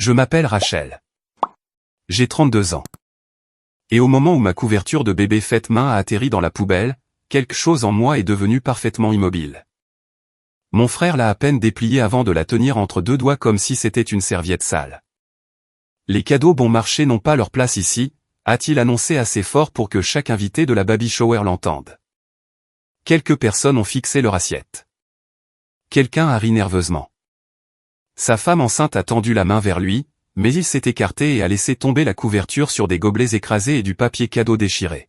Je m'appelle Rachel. J'ai 32 ans. Et au moment où ma couverture de bébé faite main a atterri dans la poubelle, quelque chose en moi est devenu parfaitement immobile. Mon frère l'a à peine dépliée avant de la tenir entre deux doigts comme si c'était une serviette sale. Les cadeaux bon marché n'ont pas leur place ici, a-t-il annoncé assez fort pour que chaque invité de la baby shower l'entende. Quelques personnes ont fixé leur assiette. Quelqu'un a ri nerveusement. Sa femme enceinte a tendu la main vers lui, mais il s'est écarté et a laissé tomber la couverture sur des gobelets écrasés et du papier cadeau déchiré.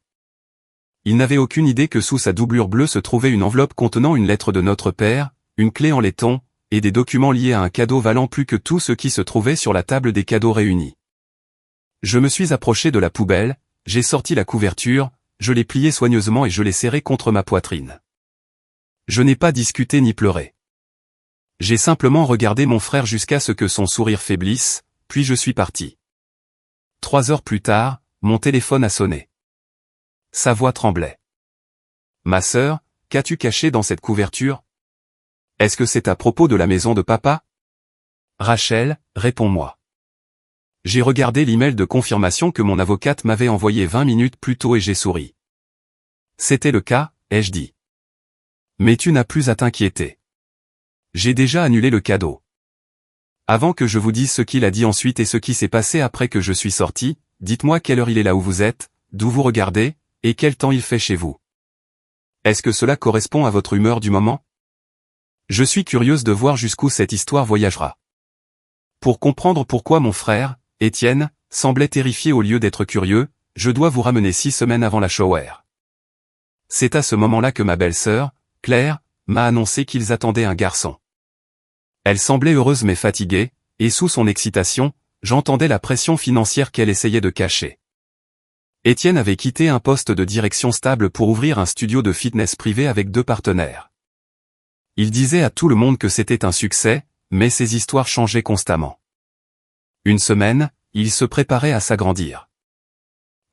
Il n'avait aucune idée que sous sa doublure bleue se trouvait une enveloppe contenant une lettre de notre père, une clé en laiton, et des documents liés à un cadeau valant plus que tout ce qui se trouvait sur la table des cadeaux réunis. Je me suis approché de la poubelle, j'ai sorti la couverture, je l'ai pliée soigneusement et je l'ai serrée contre ma poitrine. Je n'ai pas discuté ni pleuré. J'ai simplement regardé mon frère jusqu'à ce que son sourire faiblisse, puis je suis parti. 3 heures plus tard, mon téléphone a sonné. Sa voix tremblait. « Ma sœur, qu'as-tu caché dans cette couverture? Est-ce que c'est à propos de la maison de papa? » Rachel, réponds-moi. J'ai regardé l'email de confirmation que mon avocate m'avait envoyé 20 minutes plus tôt et j'ai souri. C'était le cas, ai-je dit. Mais tu n'as plus à t'inquiéter. J'ai déjà annulé le cadeau. Avant que je vous dise ce qu'il a dit ensuite et ce qui s'est passé après que je suis sorti, dites-moi quelle heure il est là où vous êtes, d'où vous regardez, et quel temps il fait chez vous. Est-ce que cela correspond à votre humeur du moment? Je suis curieuse de voir jusqu'où cette histoire voyagera. Pour comprendre pourquoi mon frère, Étienne, semblait terrifié au lieu d'être curieux, je dois vous ramener 6 semaines avant la shower. C'est à ce moment-là que ma belle-sœur, Claire, m'a annoncé qu'ils attendaient un garçon. Elle semblait heureuse mais fatiguée, et sous son excitation, j'entendais la pression financière qu'elle essayait de cacher. Étienne avait quitté un poste de direction stable pour ouvrir un studio de fitness privé avec 2 partenaires. Il disait à tout le monde que c'était un succès, mais ses histoires changeaient constamment. Une semaine, il se préparait à s'agrandir.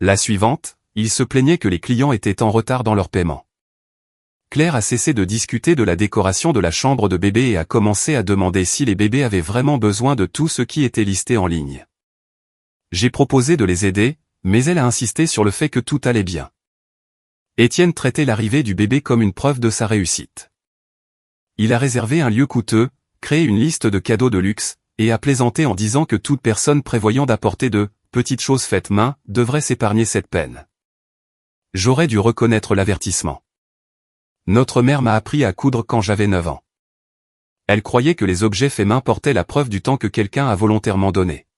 La suivante, il se plaignait que les clients étaient en retard dans leur paiement. Claire a cessé de discuter de la décoration de la chambre de bébé et a commencé à demander si les bébés avaient vraiment besoin de tout ce qui était listé en ligne. J'ai proposé de les aider, mais elle a insisté sur le fait que tout allait bien. Étienne traitait l'arrivée du bébé comme une preuve de sa réussite. Il a réservé un lieu coûteux, créé une liste de cadeaux de luxe, et a plaisanté en disant que toute personne prévoyant d'apporter de petites choses faites main devrait s'épargner cette peine. J'aurais dû reconnaître l'avertissement. Notre mère m'a appris à coudre quand j'avais 9 ans. Elle croyait que les objets faits main portaient la preuve du temps que quelqu'un a volontairement donné.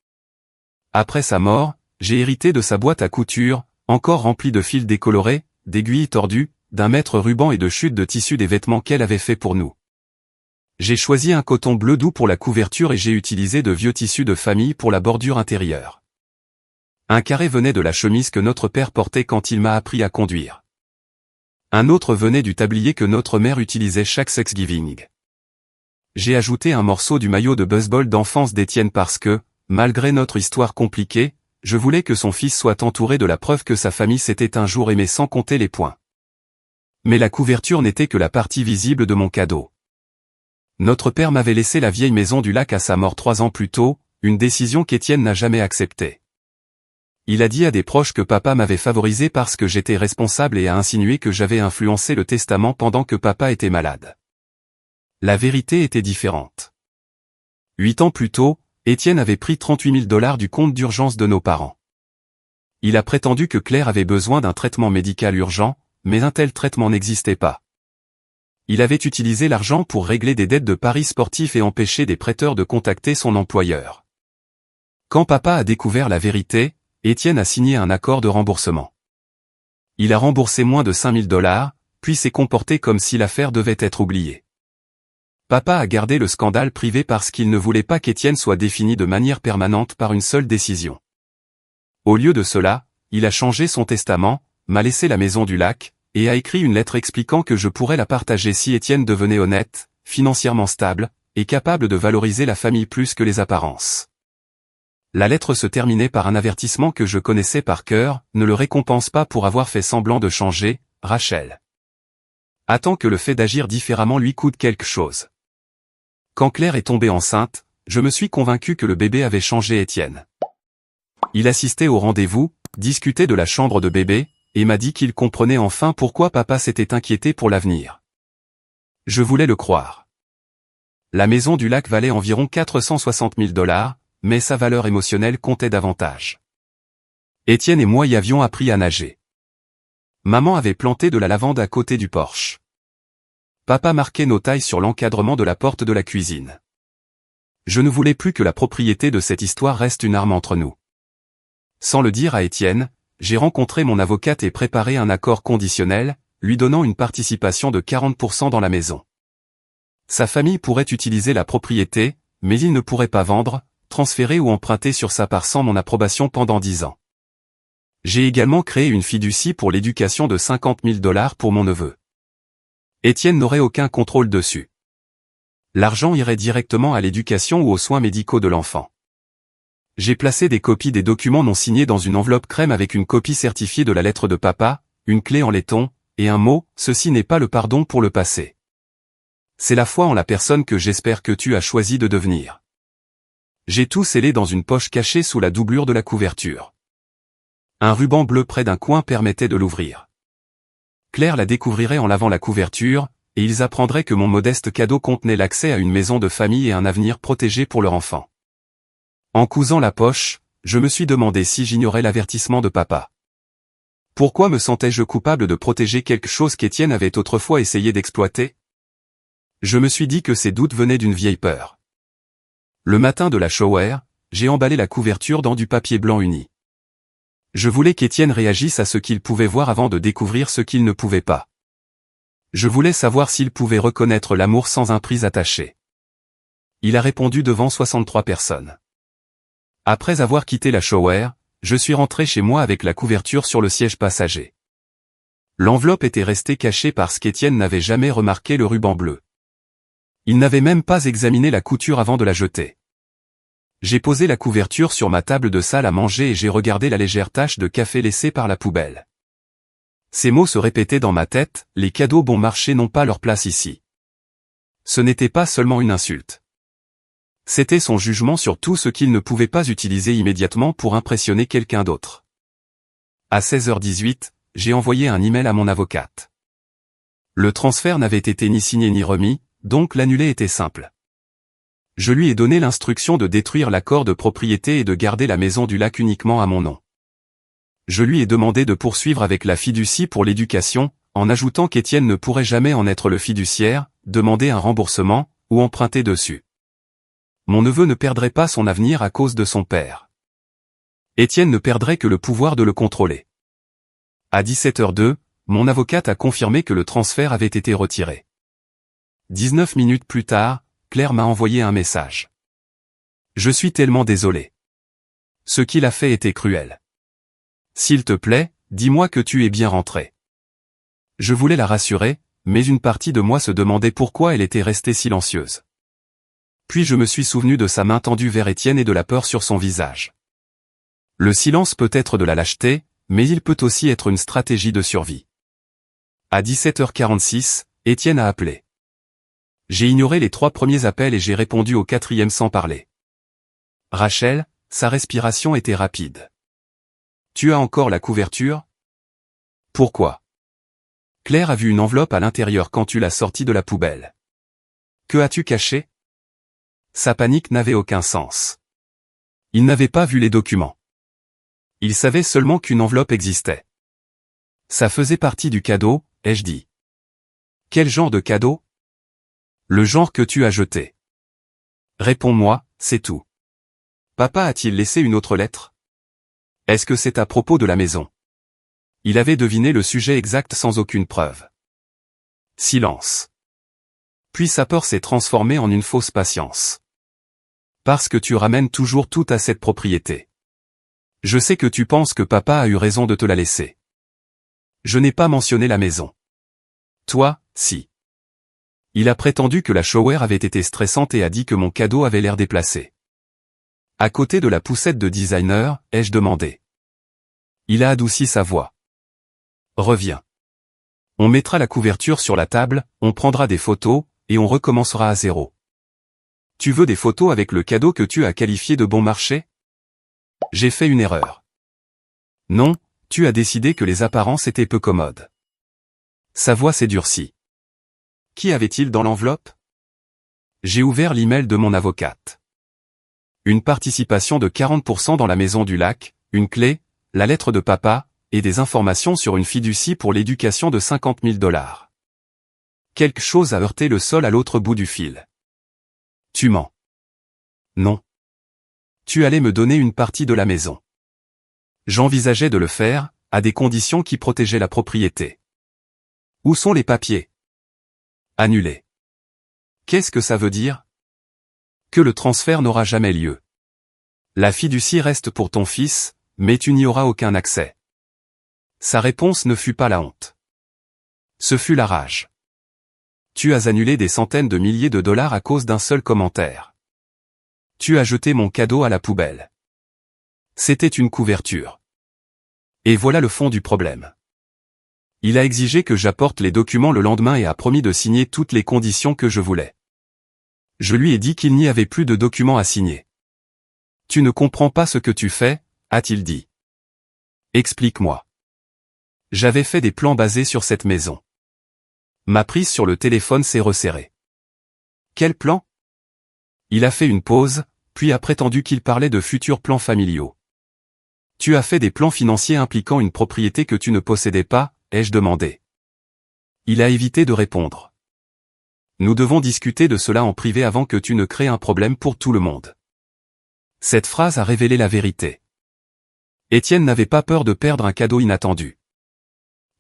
Après sa mort, j'ai hérité de sa boîte à couture, encore remplie de fils décolorés, d'aiguilles tordues, d'un mètre ruban et de chutes de tissu des vêtements qu'elle avait fait pour nous. J'ai choisi un coton bleu doux pour la couverture et j'ai utilisé de vieux tissus de famille pour la bordure intérieure. Un carré venait de la chemise que notre père portait quand il m'a appris à conduire. Un autre venait du tablier que notre mère utilisait chaque Thanksgiving. J'ai ajouté un morceau du maillot de baseball d'enfance d'Étienne parce que, malgré notre histoire compliquée, je voulais que son fils soit entouré de la preuve que sa famille s'était un jour aimée sans compter les points. Mais la couverture n'était que la partie visible de mon cadeau. Notre père m'avait laissé la vieille maison du lac à sa mort 3 ans plus tôt, une décision qu'Étienne n'a jamais acceptée. Il a dit à des proches que papa m'avait favorisé parce que j'étais responsable et a insinué que j'avais influencé le testament pendant que papa était malade. La vérité était différente. 8 ans plus tôt, Étienne avait pris 38 000 $ du compte d'urgence de nos parents. Il a prétendu que Claire avait besoin d'un traitement médical urgent, mais un tel traitement n'existait pas. Il avait utilisé l'argent pour régler des dettes de paris sportifs et empêcher des prêteurs de contacter son employeur. Quand papa a découvert la vérité, Étienne a signé un accord de remboursement. Il a remboursé moins de 5 000 $, puis s'est comporté comme si l'affaire devait être oubliée. Papa a gardé le scandale privé parce qu'il ne voulait pas qu'Étienne soit défini de manière permanente par une seule décision. Au lieu de cela, il a changé son testament, m'a laissé la maison du lac, et a écrit une lettre expliquant que je pourrais la partager si Étienne devenait honnête, financièrement stable, et capable de valoriser la famille plus que les apparences. La lettre se terminait par un avertissement que je connaissais par cœur, ne le récompense pas pour avoir fait semblant de changer, Rachel. Attends que le fait d'agir différemment lui coûte quelque chose. Quand Claire est tombée enceinte, je me suis convaincu que le bébé avait changé Étienne. Il assistait au rendez-vous, discutait de la chambre de bébé, et m'a dit qu'il comprenait enfin pourquoi papa s'était inquiété pour l'avenir. Je voulais le croire. La maison du lac valait environ 460 000 $, mais sa valeur émotionnelle comptait davantage. Étienne et moi y avions appris à nager. Maman avait planté de la lavande à côté du porche. Papa marquait nos tailles sur l'encadrement de la porte de la cuisine. Je ne voulais plus que la propriété de cette histoire reste une arme entre nous. Sans le dire à Étienne, j'ai rencontré mon avocate et préparé un accord conditionnel, lui donnant une participation de 40% dans la maison. Sa famille pourrait utiliser la propriété, mais il ne pourrait pas vendre, transférer ou emprunter sur sa part sans mon approbation pendant 10 ans. J'ai également créé une fiducie pour l'éducation de 50 000 $ pour mon neveu. Étienne n'aurait aucun contrôle dessus. L'argent irait directement à l'éducation ou aux soins médicaux de l'enfant. J'ai placé des copies des documents non signés dans une enveloppe crème avec une copie certifiée de la lettre de papa, une clé en laiton, et un mot, ceci n'est pas le pardon pour le passé. C'est la foi en la personne que j'espère que tu as choisi de devenir. J'ai tout scellé dans une poche cachée sous la doublure de la couverture. Un ruban bleu près d'un coin permettait de l'ouvrir. Claire la découvrirait en lavant la couverture, et ils apprendraient que mon modeste cadeau contenait l'accès à une maison de famille et un avenir protégé pour leur enfant. En cousant la poche, je me suis demandé si j'ignorais l'avertissement de papa. Pourquoi me sentais-je coupable de protéger quelque chose qu'Étienne avait autrefois essayé d'exploiter? Je me suis dit que ces doutes venaient d'une vieille peur. Le matin de la shower, j'ai emballé la couverture dans du papier blanc uni. Je voulais qu'Étienne réagisse à ce qu'il pouvait voir avant de découvrir ce qu'il ne pouvait pas. Je voulais savoir s'il pouvait reconnaître l'amour sans un prix attaché. Il a répondu devant 63 personnes. Après avoir quitté la shower, je suis rentré chez moi avec la couverture sur le siège passager. L'enveloppe était restée cachée parce qu'Étienne n'avait jamais remarqué le ruban bleu. Il n'avait même pas examiné la couture avant de la jeter. J'ai posé la couverture sur ma table de salle à manger et j'ai regardé la légère tache de café laissée par la poubelle. Ces mots se répétaient dans ma tête, les cadeaux bon marché n'ont pas leur place ici. Ce n'était pas seulement une insulte. C'était son jugement sur tout ce qu'il ne pouvait pas utiliser immédiatement pour impressionner quelqu'un d'autre. À 16h18, j'ai envoyé un email à mon avocate. Le transfert n'avait été ni signé ni remis, donc l'annuler était simple. Je lui ai donné l'instruction de détruire l'accord de propriété et de garder la maison du lac uniquement à mon nom. Je lui ai demandé de poursuivre avec la fiducie pour l'éducation, en ajoutant qu'Étienne ne pourrait jamais en être le fiduciaire, demander un remboursement, ou emprunter dessus. Mon neveu ne perdrait pas son avenir à cause de son père. Étienne ne perdrait que le pouvoir de le contrôler. À 17h02, mon avocate a confirmé que le transfert avait été retiré. 19 minutes plus tard, Claire m'a envoyé un message. Je suis tellement désolé. Ce qu'il a fait était cruel. S'il te plaît, dis-moi que tu es bien rentré. Je voulais la rassurer, mais une partie de moi se demandait pourquoi elle était restée silencieuse. Puis je me suis souvenu de sa main tendue vers Étienne et de la peur sur son visage. Le silence peut être de la lâcheté, mais il peut aussi être une stratégie de survie. À 17h46, Étienne a appelé. J'ai ignoré les 3 premiers appels et j'ai répondu au 4e sans parler. Rachel, sa respiration était rapide. Tu as encore la couverture? Pourquoi? Claire a vu une enveloppe à l'intérieur quand tu l'as sortie de la poubelle. Que as-tu caché? Sa panique n'avait aucun sens. Il n'avait pas vu les documents. Il savait seulement qu'une enveloppe existait. Ça faisait partie du cadeau, ai-je dit. Quel genre de cadeau? Le genre que tu as jeté. Réponds-moi, c'est tout. Papa a-t-il laissé une autre lettre? Est-ce que c'est à propos de la maison? Il avait deviné le sujet exact sans aucune preuve. Silence. Puis sa peur s'est transformée en une fausse patience. Parce que tu ramènes toujours tout à cette propriété. Je sais que tu penses que papa a eu raison de te la laisser. Je n'ai pas mentionné la maison. Toi, si. Il a prétendu que la shower avait été stressante et a dit que mon cadeau avait l'air déplacé. À côté de la poussette de designer, ai-je demandé. Il a adouci sa voix. Reviens. On mettra la couverture sur la table, on prendra des photos, et on recommencera à zéro. Tu veux des photos avec le cadeau que tu as qualifié de bon marché? J'ai fait une erreur. Non, tu as décidé que les apparences étaient peu commodes. Sa voix s'est durcie. Qui avait-il dans l'enveloppe? J'ai ouvert l'email de mon avocate. Une participation de 40% dans la maison du lac, une clé, la lettre de papa, et des informations sur une fiducie pour l'éducation de 50 000 $. Quelque chose a heurté le sol à l'autre bout du fil. Tu mens. Non. Tu allais me donner une partie de la maison. J'envisageais de le faire, à des conditions qui protégeaient la propriété. Où sont les papiers? Annulés. Qu'est-ce que ça veut dire? Que le transfert n'aura jamais lieu. La fiducie reste pour ton fils, mais tu n'y auras aucun accès. Sa réponse ne fut pas la honte. Ce fut la rage. Tu as annulé des centaines de milliers de dollars à cause d'un seul commentaire. Tu as jeté mon cadeau à la poubelle. C'était une couverture. Et voilà le fond du problème. Il a exigé que j'apporte les documents le lendemain et a promis de signer toutes les conditions que je voulais. Je lui ai dit qu'il n'y avait plus de documents à signer. Tu ne comprends pas ce que tu fais, a-t-il dit. Explique-moi. J'avais fait des plans basés sur cette maison. Ma prise sur le téléphone s'est resserrée. Quel plan? Il a fait une pause, puis a prétendu qu'il parlait de futurs plans familiaux. Tu as fait des plans financiers impliquant une propriété que tu ne possédais pas, ai-je demandé. Il a évité de répondre. Nous devons discuter de cela en privé avant que tu ne crées un problème pour tout le monde. Cette phrase a révélé la vérité. Étienne n'avait pas peur de perdre un cadeau inattendu.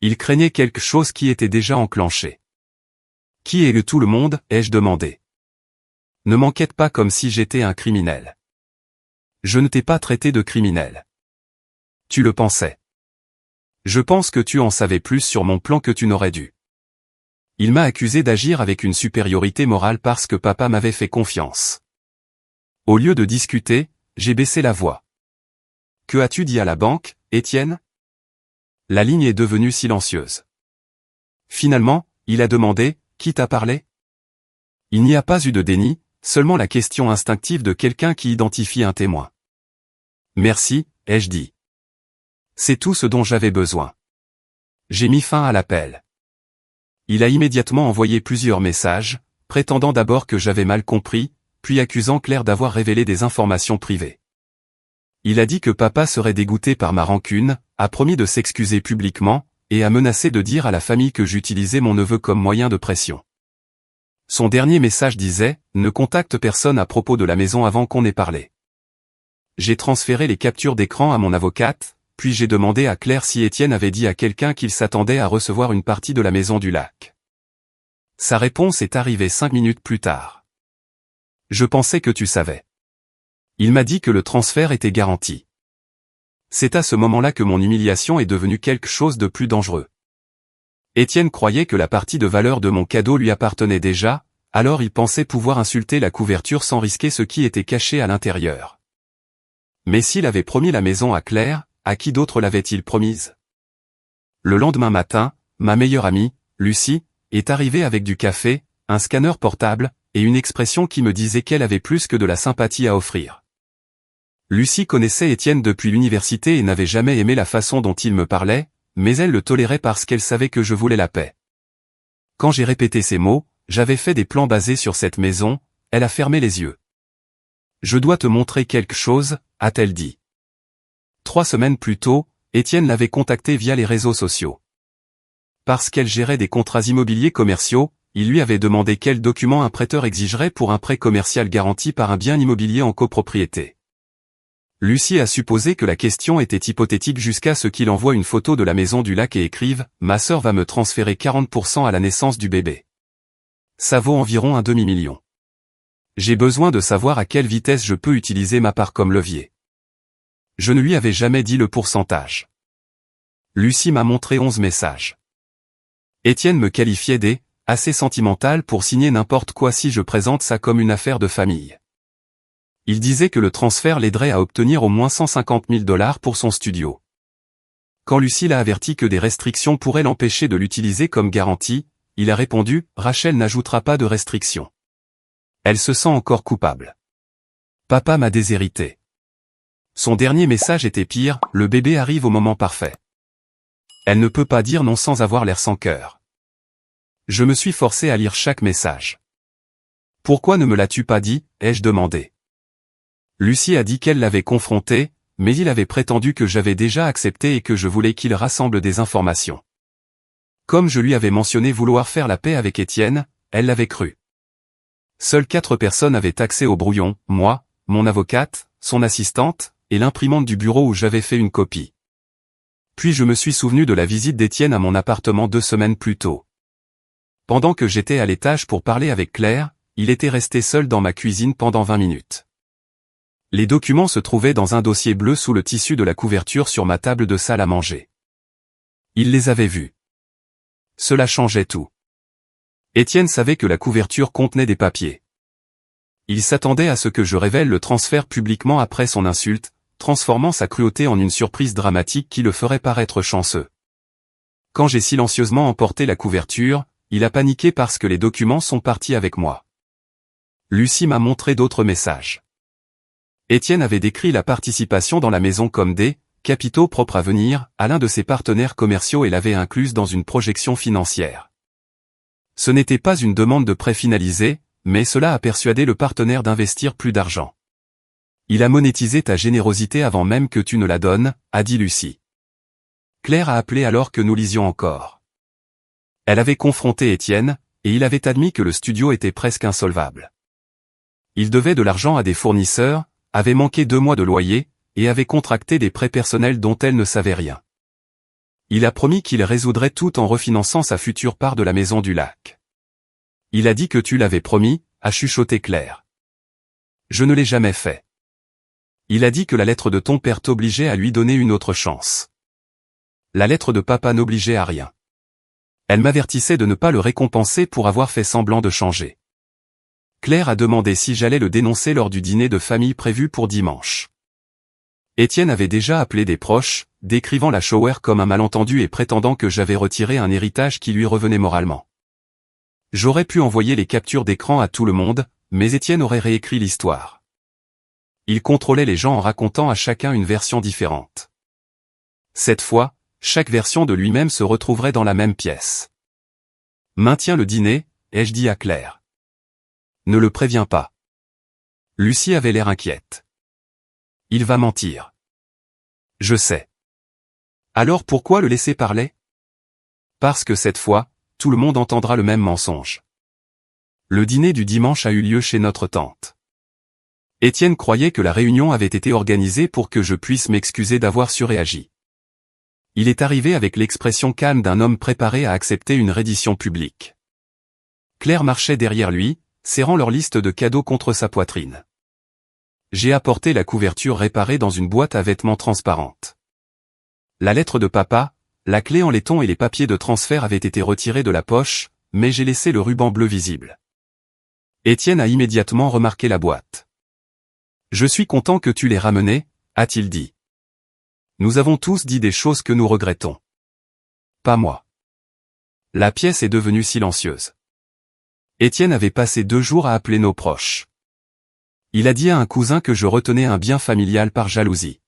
Il craignait quelque chose qui était déjà enclenché. Qui est le tout le monde, ai-je demandé. Ne m'enquête pas comme si j'étais un criminel. Je ne t'ai pas traité de criminel. Tu le pensais. Je pense que tu en savais plus sur mon plan que tu n'aurais dû. Il m'a accusé d'agir avec une supériorité morale parce que papa m'avait fait confiance. Au lieu de discuter, j'ai baissé la voix. Que as-tu dit à la banque, Étienne? La ligne est devenue silencieuse. Finalement, il a demandé, qui t'a parlé? Il n'y a pas eu de déni, seulement la question instinctive de quelqu'un qui identifie un témoin. Merci, ai-je dit. C'est tout ce dont j'avais besoin. J'ai mis fin à l'appel. Il a immédiatement envoyé plusieurs messages, prétendant d'abord que j'avais mal compris, puis accusant Claire d'avoir révélé des informations privées. Il a dit que papa serait dégoûté par ma rancune, a promis de s'excuser publiquement, et a menacé de dire à la famille que j'utilisais mon neveu comme moyen de pression. Son dernier message disait « Ne contacte personne à propos de la maison avant qu'on ait parlé ». J'ai transféré les captures d'écran à mon avocate, puis j'ai demandé à Claire si Étienne avait dit à quelqu'un qu'il s'attendait à recevoir une partie de la maison du lac. Sa réponse est arrivée 5 minutes plus tard. Je pensais que tu savais. Il m'a dit que le transfert était garanti. C'est à ce moment-là que mon humiliation est devenue quelque chose de plus dangereux. Étienne croyait que la partie de valeur de mon cadeau lui appartenait déjà, alors il pensait pouvoir insulter la couverture sans risquer ce qui était caché à l'intérieur. Mais s'il avait promis la maison à Claire, à qui d'autre l'avait-il promise? Le lendemain matin, ma meilleure amie, Lucie, est arrivée avec du café, un scanner portable, et une expression qui me disait qu'elle avait plus que de la sympathie à offrir. Lucie connaissait Étienne depuis l'université et n'avait jamais aimé la façon dont il me parlait, mais elle le tolérait parce qu'elle savait que je voulais la paix. Quand j'ai répété ces mots, j'avais fait des plans basés sur cette maison, elle a fermé les yeux. Je dois te montrer quelque chose, a-t-elle dit. 3 semaines plus tôt, Étienne l'avait contactée via les réseaux sociaux. Parce qu'elle gérait des contrats immobiliers commerciaux, il lui avait demandé quels documents un prêteur exigerait pour un prêt commercial garanti par un bien immobilier en copropriété. Lucie a supposé que la question était hypothétique jusqu'à ce qu'il envoie une photo de la maison du lac et écrive « Ma sœur va me transférer 40% à la naissance du bébé. Ça vaut environ un demi-million. J'ai besoin de savoir à quelle vitesse je peux utiliser ma part comme levier. » Je ne lui avais jamais dit le pourcentage. Lucie m'a montré 11 messages. Étienne me qualifiait d'« assez sentimental pour signer n'importe quoi si je présente ça comme une affaire de famille ». Il disait que le transfert l'aiderait à obtenir au moins 150 000 $ pour son studio. Quand Lucie l'a averti que des restrictions pourraient l'empêcher de l'utiliser comme garantie, il a répondu « Rachel n'ajoutera pas de restrictions. Elle se sent encore coupable. Papa m'a déshérité. Son dernier message était pire, le bébé arrive au moment parfait. Elle ne peut pas dire non sans avoir l'air sans cœur. Je me suis forcé à lire chaque message. Pourquoi ne me l'as-tu pas dit, ai-je demandé. Lucie a dit qu'elle l'avait confronté, mais il avait prétendu que j'avais déjà accepté et que je voulais qu'il rassemble des informations. Comme je lui avais mentionné vouloir faire la paix avec Étienne, elle l'avait cru. Seules 4 personnes avaient accès au brouillon, moi, mon avocate, son assistante, et l'imprimante du bureau où j'avais fait une copie. Puis je me suis souvenu de la visite d'Étienne à mon appartement 2 semaines plus tôt. Pendant que j'étais à l'étage pour parler avec Claire, il était resté seul dans ma cuisine pendant 20 minutes. Les documents se trouvaient dans un dossier bleu sous le tissu de la couverture sur ma table de salle à manger. Il les avait vus. Cela changeait tout. Étienne savait que la couverture contenait des papiers. Il s'attendait à ce que je révèle le transfert publiquement après son insulte, transformant sa cruauté en une surprise dramatique qui le ferait paraître chanceux. Quand j'ai silencieusement emporté la couverture, il a paniqué parce que les documents sont partis avec moi. Lucie m'a montré d'autres messages. Étienne avait décrit la participation dans la maison comme des capitaux propres à venir à l'un de ses partenaires commerciaux et l'avait incluse dans une projection financière. Ce n'était pas une demande de prêt finalisé, mais cela a persuadé le partenaire d'investir plus d'argent. Il a monétisé ta générosité avant même que tu ne la donnes, a dit Lucie. Claire a appelé alors que nous lisions encore. Elle avait confronté Étienne, et il avait admis que le studio était presque insolvable. Il devait de l'argent à des fournisseurs, avait manqué 2 mois de loyer, et avait contracté des prêts personnels dont elle ne savait rien. Il a promis qu'il résoudrait tout en refinançant sa future part de la maison du lac. Il a dit que tu l'avais promis, a chuchoté Claire. Je ne l'ai jamais fait. Il a dit que la lettre de ton père t'obligeait à lui donner une autre chance. La lettre de papa n'obligeait à rien. Elle m'avertissait de ne pas le récompenser pour avoir fait semblant de changer. Claire a demandé si j'allais le dénoncer lors du dîner de famille prévu pour dimanche. Étienne avait déjà appelé des proches, décrivant la shower comme un malentendu et prétendant que j'avais retiré un héritage qui lui revenait moralement. J'aurais pu envoyer les captures d'écran à tout le monde, mais Étienne aurait réécrit l'histoire. Il contrôlait les gens en racontant à chacun une version différente. Cette fois, chaque version de lui-même se retrouverait dans la même pièce. Maintiens le dîner, ai-je dit à Claire. Ne le préviens pas. Lucie avait l'air inquiète. Il va mentir. Je sais. Alors pourquoi le laisser parler? Parce que cette fois, tout le monde entendra le même mensonge. Le dîner du dimanche a eu lieu chez notre tante. Étienne croyait que la réunion avait été organisée pour que je puisse m'excuser d'avoir surréagi. Il est arrivé avec l'expression calme d'un homme préparé à accepter une reddition publique. Claire marchait derrière lui, serrant leur liste de cadeaux contre sa poitrine. J'ai apporté la couverture réparée dans une boîte à vêtements transparente. La lettre de papa, la clé en laiton et les papiers de transfert avaient été retirés de la poche, mais j'ai laissé le ruban bleu visible. Étienne a immédiatement remarqué la boîte. Je suis content que tu l'aies ramenée, a-t-il dit. Nous avons tous dit des choses que nous regrettons. Pas moi. La pièce est devenue silencieuse. Étienne avait passé 2 jours à appeler nos proches. Il a dit à un cousin que je retenais un bien familial par jalousie.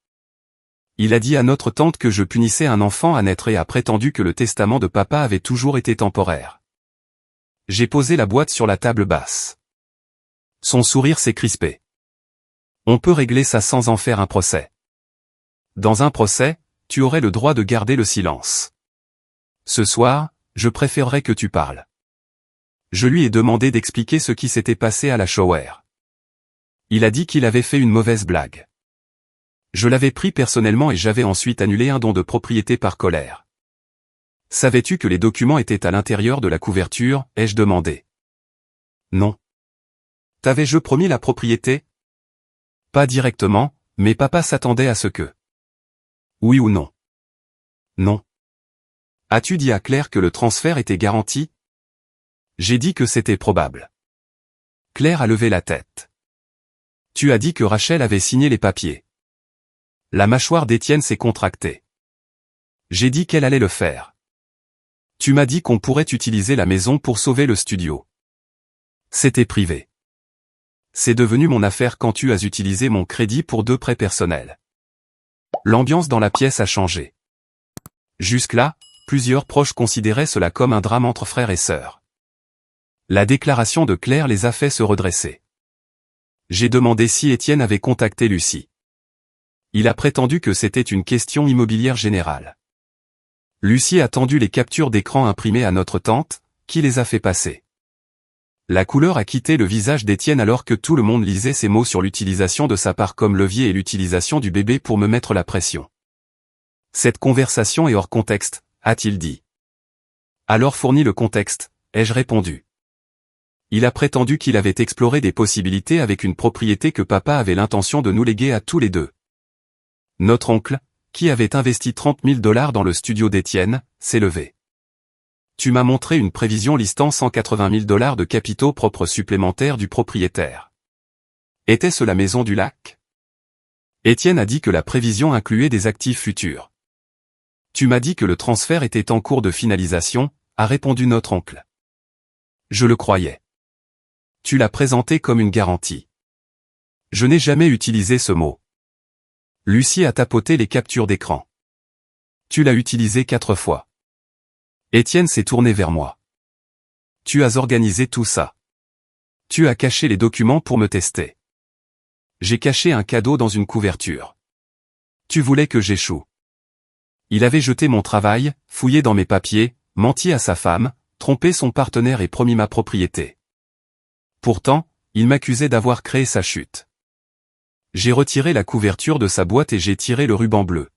Il a dit à notre tante que je punissais un enfant à naître et a prétendu que le testament de papa avait toujours été temporaire. J'ai posé la boîte sur la table basse. Son sourire s'est crispé. On peut régler ça sans en faire un procès. Dans un procès, tu aurais le droit de garder le silence. Ce soir, je préférerais que tu parles. Je lui ai demandé d'expliquer ce qui s'était passé à la shower. Il a dit qu'il avait fait une mauvaise blague. Je l'avais pris personnellement et j'avais ensuite annulé un don de propriété par colère. Savais-tu que les documents étaient à l'intérieur de la couverture, ai-je demandé. Non. T'avais-je promis la propriété? Pas directement, mais papa s'attendait à ce que. Oui ou non? Non. As-tu dit à Claire que le transfert était garanti? J'ai dit que c'était probable. Claire a levé la tête. Tu as dit que Rachel avait signé les papiers. La mâchoire d'Étienne s'est contractée. J'ai dit qu'elle allait le faire. Tu m'as dit qu'on pourrait utiliser la maison pour sauver le studio. C'était privé. C'est devenu mon affaire quand tu as utilisé mon crédit pour 2 prêts personnels. L'ambiance dans la pièce a changé. Jusque-là, plusieurs proches considéraient cela comme un drame entre frères et sœurs. La déclaration de Claire les a fait se redresser. J'ai demandé si Étienne avait contacté Lucie. Il a prétendu que c'était une question immobilière générale. Lucie a tendu les captures d'écran imprimées à notre tante, qui les a fait passer. La couleur a quitté le visage d'Étienne alors que tout le monde lisait ces mots sur l'utilisation de sa part comme levier et l'utilisation du bébé pour me mettre la pression. Cette conversation est hors contexte, a-t-il dit. Alors fournis le contexte, ai-je répondu. Il a prétendu qu'il avait exploré des possibilités avec une propriété que papa avait l'intention de nous léguer à tous les deux. Notre oncle, qui avait investi 30 000 $ dans le studio d'Étienne, s'est levé. Tu m'as montré une prévision listant 180 000 $ de capitaux propres supplémentaires du propriétaire. Était-ce la maison du lac? Étienne a dit que la prévision incluait des actifs futurs. Tu m'as dit que le transfert était en cours de finalisation, a répondu notre oncle. Je le croyais. Tu l'as présenté comme une garantie. Je n'ai jamais utilisé ce mot. Lucie a tapoté les captures d'écran. Tu l'as utilisé 4 fois. Étienne s'est tourné vers moi. Tu as organisé tout ça. Tu as caché les documents pour me tester. J'ai caché un cadeau dans une couverture. Tu voulais que j'échoue. Il avait jeté mon travail, fouillé dans mes papiers, menti à sa femme, trompé son partenaire et promis ma propriété. Pourtant, il m'accusait d'avoir créé sa chute. J'ai retiré la couverture de sa boîte et j'ai tiré le ruban bleu.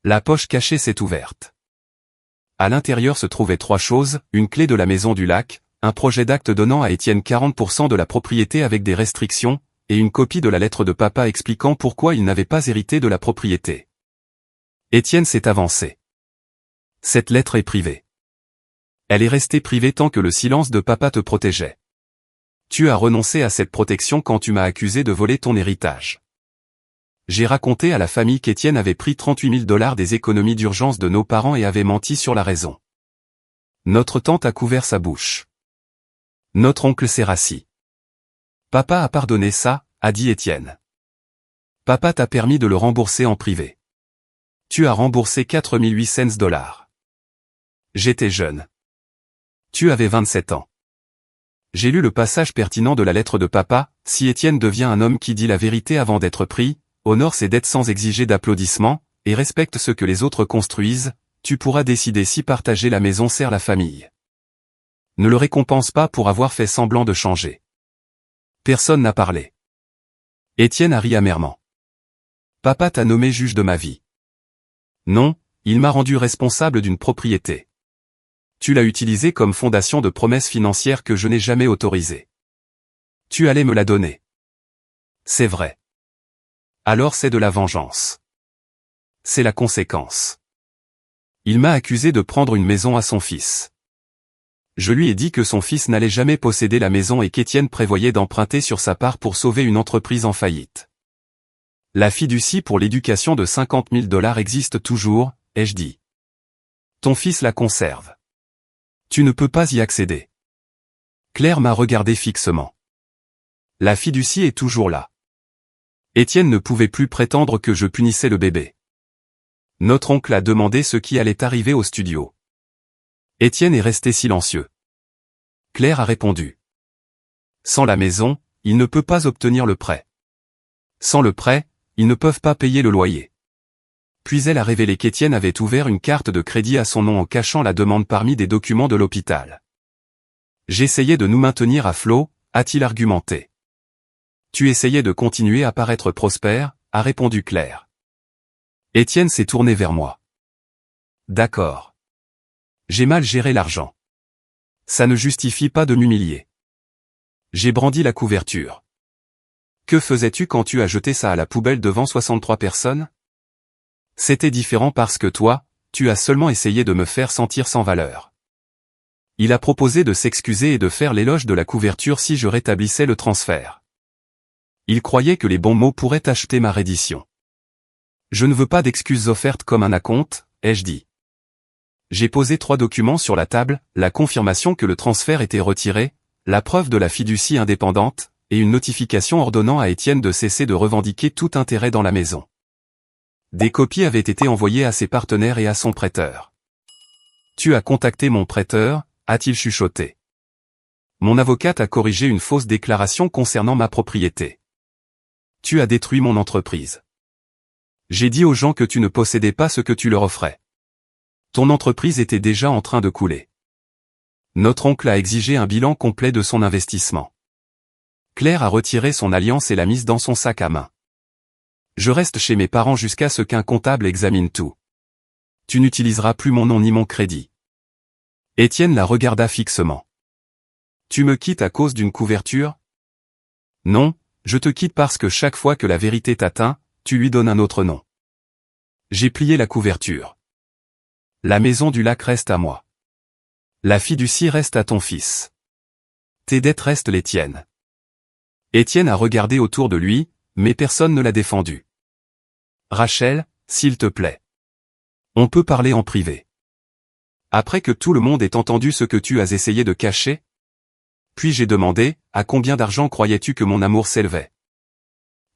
La poche cachée s'est ouverte. À l'intérieur se trouvaient 3 choses, une clé de la maison du lac, un projet d'acte donnant à Étienne 40% de la propriété avec des restrictions, et une copie de la lettre de papa expliquant pourquoi il n'avait pas hérité de la propriété. Étienne s'est avancé. Cette lettre est privée. Elle est restée privée tant que le silence de papa te protégeait. Tu as renoncé à cette protection quand tu m'as accusé de voler ton héritage. J'ai raconté à la famille qu'Étienne avait pris 38 000 $ des économies d'urgence de nos parents et avait menti sur la raison. Notre tante a couvert sa bouche. Notre oncle s'est rassis. Papa a pardonné ça, a dit Étienne. Papa t'a permis de le rembourser en privé. Tu as remboursé 4 800 $. J'étais jeune. Tu avais 27 ans. J'ai lu le passage pertinent de la lettre de papa, si Étienne devient un homme qui dit la vérité avant d'être pris, honore ses dettes sans exiger d'applaudissements, et respecte ce que les autres construisent, tu pourras décider si partager la maison sert la famille. Ne le récompense pas pour avoir fait semblant de changer. Personne n'a parlé. Étienne a ri amèrement. Papa t'a nommé juge de ma vie. Non, il m'a rendu responsable d'une propriété. Tu l'as utilisée comme fondation de promesses financières que je n'ai jamais autorisées. Tu allais me la donner. C'est vrai. Alors c'est de la vengeance. C'est la conséquence. Il m'a accusé de prendre une maison à son fils. Je lui ai dit que son fils n'allait jamais posséder la maison et qu'Étienne prévoyait d'emprunter sur sa part pour sauver une entreprise en faillite. La fiducie pour l'éducation de 50 000 $ existe toujours, ai-je dit. Ton fils la conserve. Tu ne peux pas y accéder. Claire m'a regardé fixement. La fiducie est toujours là. Étienne ne pouvait plus prétendre que je punissais le bébé. Notre oncle a demandé ce qui allait arriver au studio. Étienne est resté silencieux. Claire a répondu. Sans la maison, il ne peut pas obtenir le prêt. Sans le prêt, ils ne peuvent pas payer le loyer. Puis elle a révélé qu'Étienne avait ouvert une carte de crédit à son nom en cachant la demande parmi des documents de l'hôpital. J'essayais de nous maintenir à flot, a-t-il argumenté. Tu essayais de continuer à paraître prospère, a répondu Claire. Étienne s'est tourné vers moi. D'accord. J'ai mal géré l'argent. Ça ne justifie pas de m'humilier. J'ai brandi la couverture. Que faisais-tu quand tu as jeté ça à la poubelle devant 63 personnes? C'était différent parce que toi, tu as seulement essayé de me faire sentir sans valeur. Il a proposé de s'excuser et de faire l'éloge de la couverture si je rétablissais le transfert. Il croyait que les bons mots pourraient acheter ma reddition. Je ne veux pas d'excuses offertes comme un acompte, ai-je dit. J'ai posé 3 documents sur la table, la confirmation que le transfert était retiré, la preuve de la fiducie indépendante, et une notification ordonnant à Étienne de cesser de revendiquer tout intérêt dans la maison. Des copies avaient été envoyées à ses partenaires et à son prêteur. « Tu as contacté mon prêteur ?» a-t-il chuchoté. « Mon avocate a corrigé une fausse déclaration concernant ma propriété. Tu as détruit mon entreprise. J'ai dit aux gens que tu ne possédais pas ce que tu leur offrais. Ton entreprise était déjà en train de couler. Notre oncle a exigé un bilan complet de son investissement. Claire a retiré son alliance et l'a mise dans son sac à main. Je reste chez mes parents jusqu'à ce qu'un comptable examine tout. Tu n'utiliseras plus mon nom ni mon crédit. » Étienne la regarda fixement. « Tu me quittes à cause d'une couverture ? » ?»« Non, je te quitte parce que chaque fois que la vérité t'atteint, tu lui donnes un autre nom. » J'ai plié la couverture. « La maison du lac reste à moi. La fiducie reste à ton fils. Tes dettes restent les tiennes. » Étienne a regardé autour de lui, mais personne ne l'a défendu. « Rachel, s'il te plaît. On peut parler en privé. Après que tout le monde ait entendu ce que tu as essayé de cacher ? » Puis j'ai demandé, « À combien d'argent croyais-tu que mon amour s'élevait ?»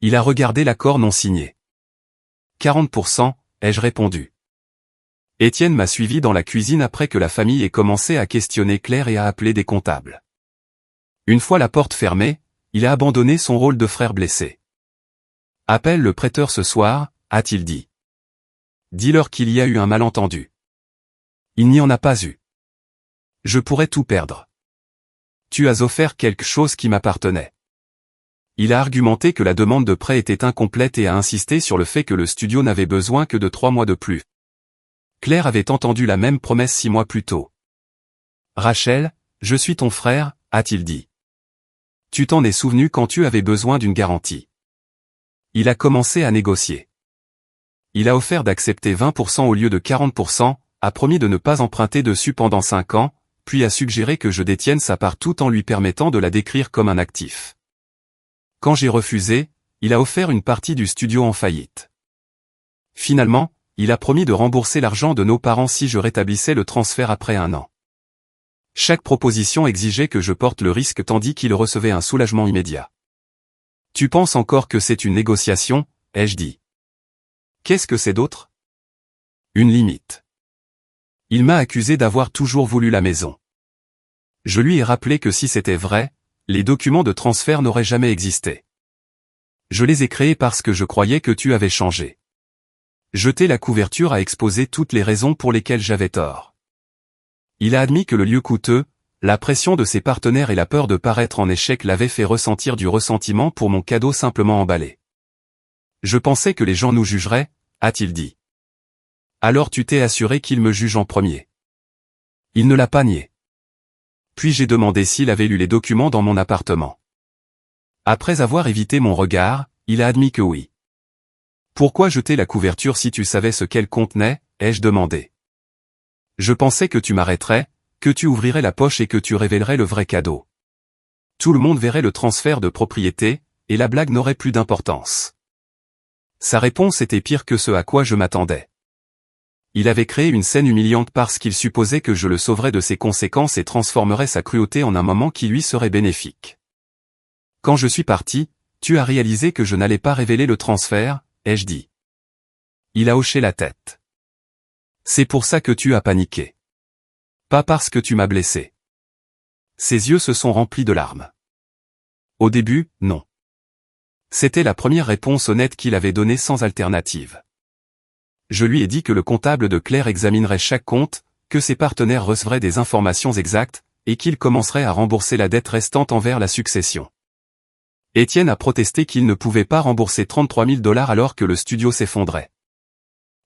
Il a regardé l'accord non signé. « 40%, ai-je répondu. Étienne m'a suivi dans la cuisine après que la famille ait commencé à questionner Claire et à appeler des comptables. Une fois la porte fermée, il a abandonné son rôle de frère blessé. « Appelle le prêteur ce soir, » a-t-il dit. « Dis-leur qu'il y a eu un malentendu. » Il n'y en a pas eu. Je pourrais tout perdre. Tu as offert quelque chose qui m'appartenait. Il a argumenté que la demande de prêt était incomplète et a insisté sur le fait que le studio n'avait besoin que de 3 mois de plus. Claire avait entendu la même promesse 6 mois plus tôt. « Rachel, je suis ton frère, » a-t-il dit. Tu t'en es souvenu quand tu avais besoin d'une garantie. Il a commencé à négocier. Il a offert d'accepter 20% au lieu de 40%, a promis de ne pas emprunter dessus pendant 5 ans, puis a suggéré que je détienne sa part tout en lui permettant de la décrire comme un actif. Quand j'ai refusé, il a offert une partie du studio en faillite. Finalement, il a promis de rembourser l'argent de nos parents si je rétablissais le transfert après 1 an. Chaque proposition exigeait que je porte le risque tandis qu'il recevait un soulagement immédiat. « Tu penses encore que c'est une négociation ?» ai-je dit. « Qu'est-ce que c'est d'autre ? Une limite. » Il m'a accusé d'avoir toujours voulu la maison. Je lui ai rappelé que si c'était vrai, les documents de transfert n'auraient jamais existé. Je les ai créés parce que je croyais que tu avais changé. Jeter la couverture a exposé toutes les raisons pour lesquelles j'avais tort. Il a admis que le lieu coûteux, la pression de ses partenaires et la peur de paraître en échec l'avaient fait ressentir du ressentiment pour mon cadeau simplement emballé. Je pensais que les gens nous jugeraient, a-t-il dit. Alors tu t'es assuré qu'il me juge en premier. Il ne l'a pas nié. Puis j'ai demandé s'il avait lu les documents dans mon appartement. Après avoir évité mon regard, il a admis que oui. Pourquoi jeter la couverture si tu savais ce qu'elle contenait, ai-je demandé. Je pensais que tu m'arrêterais, que tu ouvrirais la poche et que tu révélerais le vrai cadeau. Tout le monde verrait le transfert de propriété, et la blague n'aurait plus d'importance. Sa réponse était pire que ce à quoi je m'attendais. Il avait créé une scène humiliante parce qu'il supposait que je le sauverais de ses conséquences et transformerais sa cruauté en un moment qui lui serait bénéfique. Quand je suis parti, tu as réalisé que je n'allais pas révéler le transfert, ai-je dit. Il a hoché la tête. C'est pour ça que tu as paniqué. Pas parce que tu m'as blessé. Ses yeux se sont remplis de larmes. Au début, non. C'était la première réponse honnête qu'il avait donnée sans alternative. Je lui ai dit que le comptable de Claire examinerait chaque compte, que ses partenaires recevraient des informations exactes, et qu'il commencerait à rembourser la dette restante envers la succession. Étienne a protesté qu'il ne pouvait pas rembourser 33 000 $ alors que le studio s'effondrait.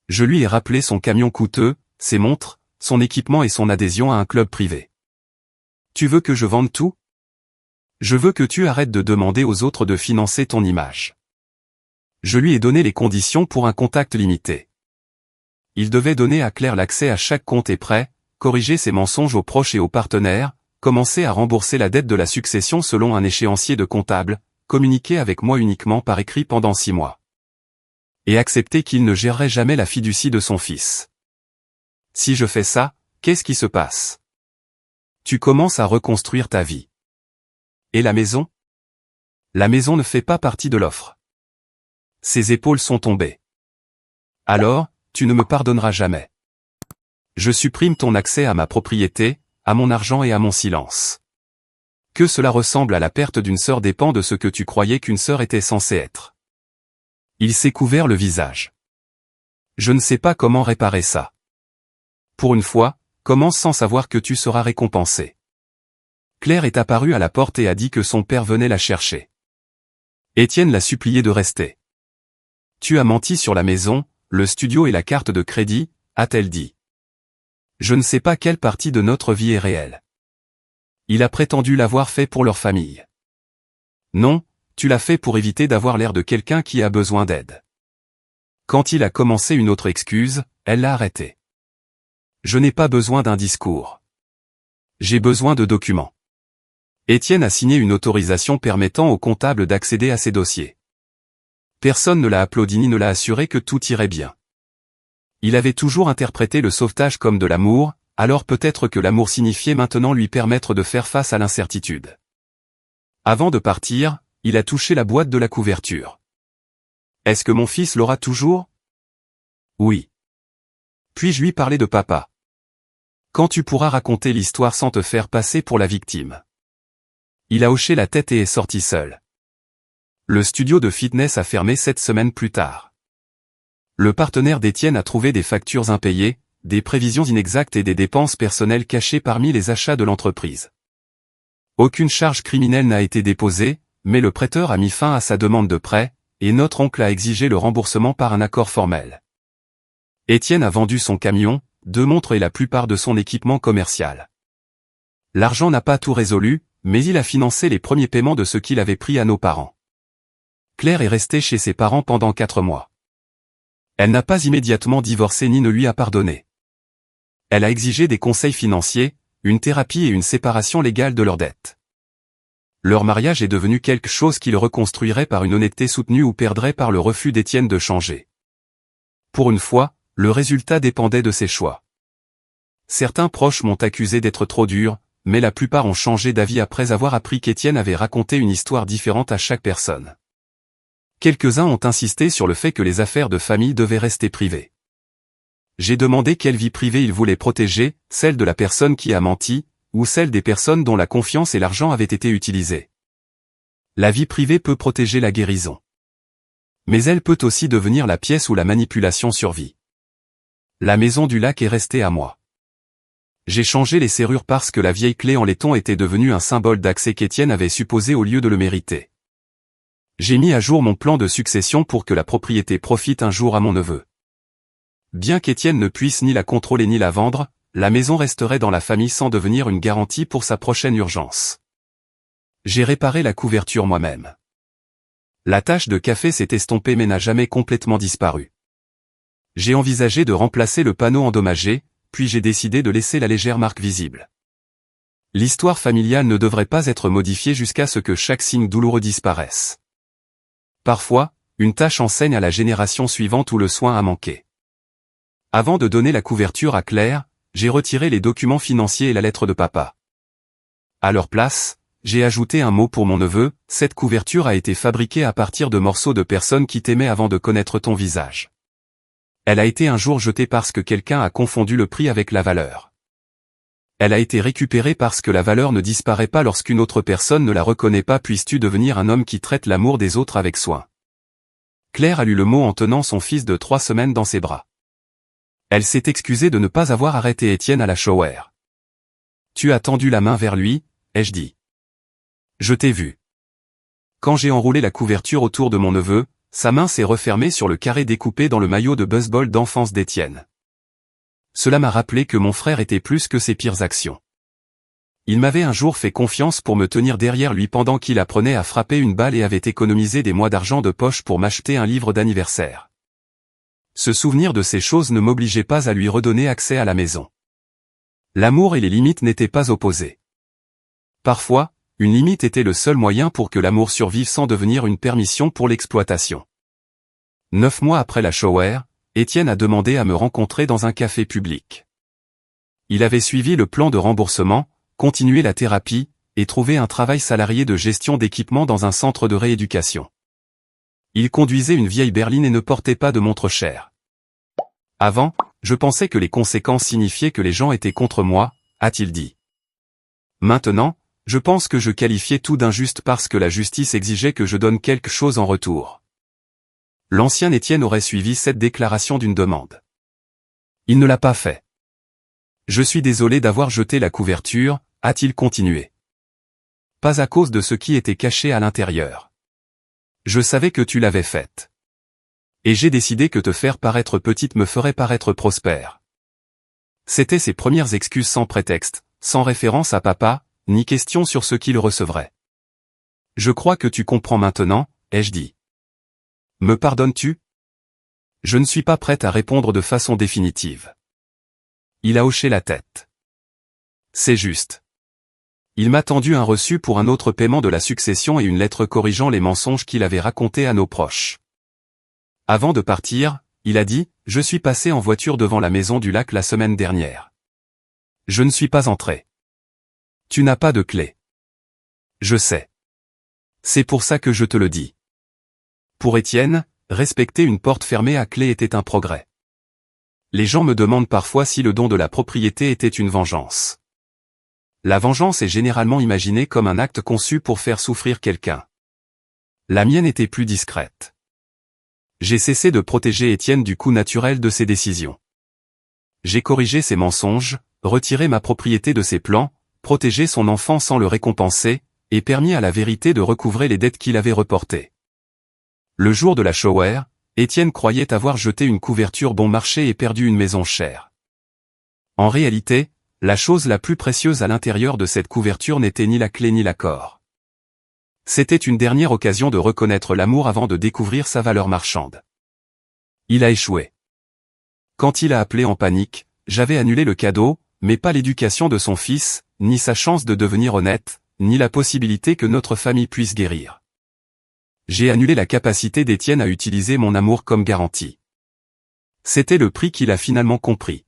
Je lui ai rappelé son camion coûteux, ses montres, son équipement et son adhésion à un club privé. Tu veux que je vende tout ? Je veux que tu arrêtes de demander aux autres de financer ton image. Je lui ai donné les conditions pour un contact limité. Il devait donner à Claire l'accès à chaque compte et prêt, corriger ses mensonges aux proches et aux partenaires, commencer à rembourser la dette de la succession selon un échéancier de comptable, communiquer avec moi uniquement par écrit pendant 6 mois. Et accepter qu'il ne gérerait jamais la fiducie de son fils. Si je fais ça, qu'est-ce qui se passe ? Tu commences à reconstruire ta vie. Et la maison ? La maison ne fait pas partie de l'offre. Ses épaules sont tombées. Alors, tu ne me pardonneras jamais. Je supprime ton accès à ma propriété, à mon argent et à mon silence. Que cela ressemble à la perte d'une sœur dépend de ce que tu croyais qu'une sœur était censée être. Il s'est couvert le visage. Je ne sais pas comment réparer ça. Pour une fois, commence sans savoir que tu seras récompensé. Claire est apparue à la porte et a dit que son père venait la chercher. Étienne l'a supplié de rester. Tu as menti sur la maison, le studio et la carte de crédit, a-t-elle dit. Je ne sais pas quelle partie de notre vie est réelle. Il a prétendu l'avoir fait pour leur famille. Non, tu l'as fait pour éviter d'avoir l'air de quelqu'un qui a besoin d'aide. Quand il a commencé une autre excuse, elle l'a arrêté. Je n'ai pas besoin d'un discours. J'ai besoin de documents. Étienne a signé une autorisation permettant au comptable d'accéder à ses dossiers. Personne ne l'a applaudi ni ne l'a assuré que tout irait bien. Il avait toujours interprété le sauvetage comme de l'amour, alors peut-être que l'amour signifiait maintenant lui permettre de faire face à l'incertitude. Avant de partir, il a touché la boîte de la couverture. Est-ce que mon fils l'aura toujours? Oui. Puis-je lui parler de papa? Quand tu pourras raconter l'histoire sans te faire passer pour la victime. Il a hoché la tête et est sorti seul. Le studio de fitness a fermé 7 semaines plus tard. Le partenaire d'Étienne a trouvé des factures impayées, des prévisions inexactes et des dépenses personnelles cachées parmi les achats de l'entreprise. Aucune charge criminelle n'a été déposée, mais le prêteur a mis fin à sa demande de prêt, et notre oncle a exigé le remboursement par un accord formel. Étienne a vendu son camion, 2 montres et la plupart de son équipement commercial. L'argent n'a pas tout résolu, mais il a financé les premiers paiements de ce qu'il avait pris à nos parents. Claire est restée chez ses parents pendant 4 mois. Elle n'a pas immédiatement divorcé ni ne lui a pardonné. Elle a exigé des conseils financiers, une thérapie et une séparation légale de leurs dettes. Leur mariage est devenu quelque chose qu'il reconstruirait par une honnêteté soutenue ou perdrait par le refus d'Étienne de changer. Pour une fois, le résultat dépendait de ses choix. Certains proches m'ont accusé d'être trop dur, mais la plupart ont changé d'avis après avoir appris qu'Étienne avait raconté une histoire différente à chaque personne. Quelques-uns ont insisté sur le fait que les affaires de famille devaient rester privées. J'ai demandé quelle vie privée il voulait protéger, celle de la personne qui a menti, ou celle des personnes dont la confiance et l'argent avaient été utilisés. La vie privée peut protéger la guérison. Mais elle peut aussi devenir la pièce où la manipulation survit. La maison du lac est restée à moi. J'ai changé les serrures parce que la vieille clé en laiton était devenue un symbole d'accès qu'Étienne avait supposé au lieu de le mériter. J'ai mis à jour mon plan de succession pour que la propriété profite un jour à mon neveu. Bien qu'Étienne ne puisse ni la contrôler ni la vendre, la maison resterait dans la famille sans devenir une garantie pour sa prochaine urgence. J'ai réparé la couverture moi-même. La tache de café s'est estompée mais n'a jamais complètement disparu. J'ai envisagé de remplacer le panneau endommagé, puis j'ai décidé de laisser la légère marque visible. L'histoire familiale ne devrait pas être modifiée jusqu'à ce que chaque signe douloureux disparaisse. Parfois, une tâche enseigne à la génération suivante où le soin a manqué. Avant de donner la couverture à Claire, j'ai retiré les documents financiers et la lettre de papa. À leur place, j'ai ajouté un mot pour mon neveu, cette couverture a été fabriquée à partir de morceaux de personnes qui t'aimaient avant de connaître ton visage. Elle a été un jour jetée parce que quelqu'un a confondu le prix avec la valeur. Elle a été récupérée parce que la valeur ne disparaît pas lorsqu'une autre personne ne la reconnaît pas. Puisses-tu devenir un homme qui traite l'amour des autres avec soin? Claire a lu le mot en tenant son fils de 3 semaines dans ses bras. Elle s'est excusée de ne pas avoir arrêté Étienne à la shower. Tu as tendu la main vers lui, ai-je dit. Je t'ai vu. Quand j'ai enroulé la couverture autour de mon neveu, sa main s'est refermée sur le carré découpé dans le maillot de baseball d'enfance d'Étienne. Cela m'a rappelé que mon frère était plus que ses pires actions. Il m'avait un jour fait confiance pour me tenir derrière lui pendant qu'il apprenait à frapper une balle et avait économisé des mois d'argent de poche pour m'acheter un livre d'anniversaire. Ce souvenir de ces choses ne m'obligeait pas à lui redonner accès à la maison. L'amour et les limites n'étaient pas opposés. Parfois, une limite était le seul moyen pour que l'amour survive sans devenir une permission pour l'exploitation. 9 mois après la shower, Étienne a demandé à me rencontrer dans un café public. Il avait suivi le plan de remboursement, continué la thérapie, et trouvé un travail salarié de gestion d'équipement dans un centre de rééducation. Il conduisait une vieille berline et ne portait pas de montre chère. Avant, je pensais que les conséquences signifiaient que les gens étaient contre moi, a-t-il dit. Maintenant, je pense que je qualifiais tout d'injuste parce que la justice exigeait que je donne quelque chose en retour. L'ancien Étienne aurait suivi cette déclaration d'une demande. Il ne l'a pas fait. Je suis désolé d'avoir jeté la couverture, a-t-il continué. Pas à cause de ce qui était caché à l'intérieur. Je savais que tu l'avais faite. Et j'ai décidé que te faire paraître petite me ferait paraître prospère. C'étaient ses premières excuses sans prétexte, sans référence à papa, ni question sur ce qu'il recevrait. Je crois que tu comprends maintenant, ai-je dit. Me pardonnes-tu? Je ne suis pas prête à répondre de façon définitive. Il a hoché la tête. C'est juste. Il m'a tendu un reçu pour un autre paiement de la succession et une lettre corrigeant les mensonges qu'il avait racontés à nos proches. Avant de partir, il a dit, je suis passé en voiture devant la maison du lac la semaine dernière. Je ne suis pas entré. Tu n'as pas de clé. Je sais. C'est pour ça que je te le dis. Pour Étienne, respecter une porte fermée à clé était un progrès. Les gens me demandent parfois si le don de la propriété était une vengeance. La vengeance est généralement imaginée comme un acte conçu pour faire souffrir quelqu'un. La mienne était plus discrète. J'ai cessé de protéger Étienne du coup naturel de ses décisions. J'ai corrigé ses mensonges, retiré ma propriété de ses plans, protégé son enfant sans le récompenser, et permis à la vérité de recouvrer les dettes qu'il avait reportées. Le jour de la shower, Étienne croyait avoir jeté une couverture bon marché et perdu une maison chère. En réalité, la chose la plus précieuse à l'intérieur de cette couverture n'était ni la clé ni l'accord. C'était une dernière occasion de reconnaître l'amour avant de découvrir sa valeur marchande. Il a échoué. Quand il a appelé en panique, j'avais annulé le cadeau, mais pas l'éducation de son fils, ni sa chance de devenir honnête, ni la possibilité que notre famille puisse guérir. J'ai annulé la capacité d'Étienne à utiliser mon amour comme garantie. C'était le prix qu'il a finalement compris.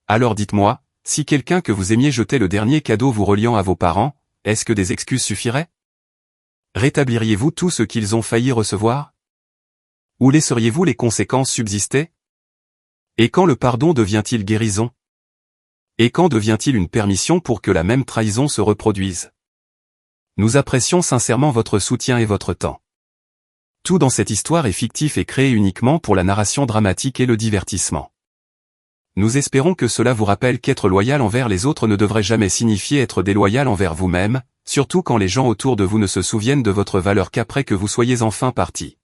Alors dites-moi, si quelqu'un que vous aimiez jetait le dernier cadeau vous reliant à vos parents, est-ce que des excuses suffiraient? Rétabliriez-vous tout ce qu'ils ont failli recevoir? Ou laisseriez-vous les conséquences subsister? Et quand le pardon devient-il guérison? Et quand devient-il une permission pour que la même trahison se reproduise? Nous apprécions sincèrement votre soutien et votre temps. Tout dans cette histoire est fictif et créé uniquement pour la narration dramatique et le divertissement. Nous espérons que cela vous rappelle qu'être loyal envers les autres ne devrait jamais signifier être déloyal envers vous-même, surtout quand les gens autour de vous ne se souviennent de votre valeur qu'après que vous soyez enfin parti.